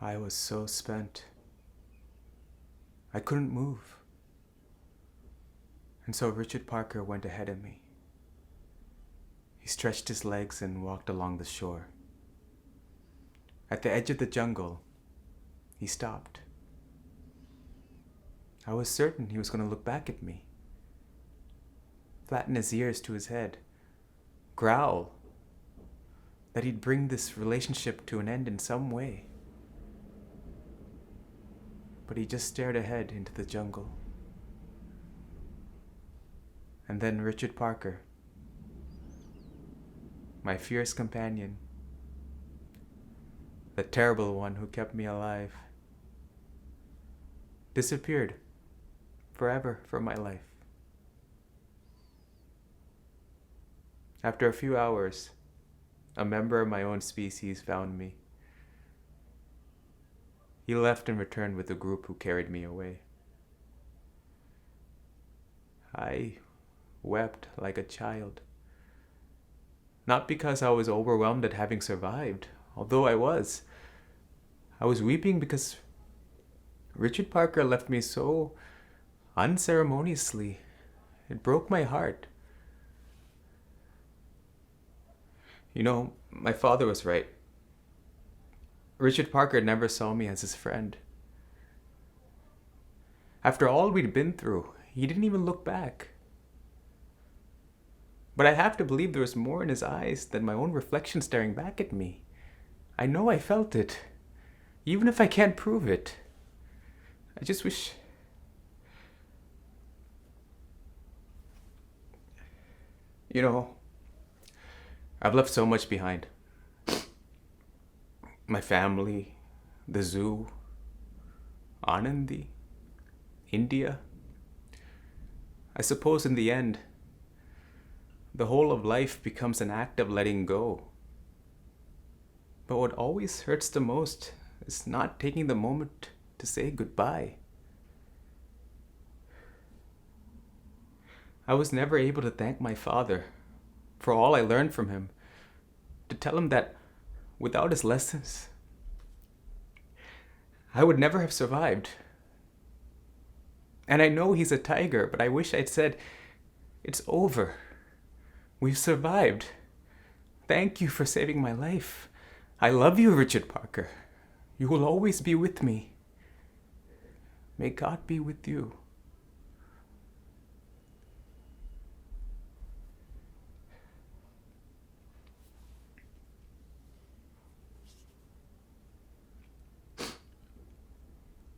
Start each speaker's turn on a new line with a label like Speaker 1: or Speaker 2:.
Speaker 1: I was so spent. I couldn't move. And so Richard Parker went ahead of me. He stretched his legs and walked along the shore. At the edge of the jungle, he stopped. I was certain he was going to look back at me, flatten his ears to his head, growl, that he'd bring this relationship to an end in some way. But he just stared ahead into the jungle. And then Richard Parker, my fierce companion, the terrible one who kept me alive, disappeared forever from my life. After a few hours, a member of my own species found me. He left and returned with the group who carried me away. I wept like a child. Not because I was overwhelmed at having survived, although I was. I was weeping because Richard Parker left me so unceremoniously. It broke my heart. You know, my father was right. Richard Parker never saw me as his friend. After all we'd been through, he didn't even look back. But I have to believe there was more in his eyes than my own reflection staring back at me. I know I felt it, even if I can't prove it. I just wish... You know, I've left so much behind. My family, the zoo, Anandi, India. I suppose in the end, the whole of life becomes an act of letting go. But what always hurts the most is not taking the moment to say goodbye. I was never able to thank my father for all I learned from him, to tell him that without his lessons, I would never have survived. And I know he's a tiger, but I wish I'd said, it's over. We've survived. Thank you for saving my life. I love you, Richard Parker. You will always be with me. May God be with you.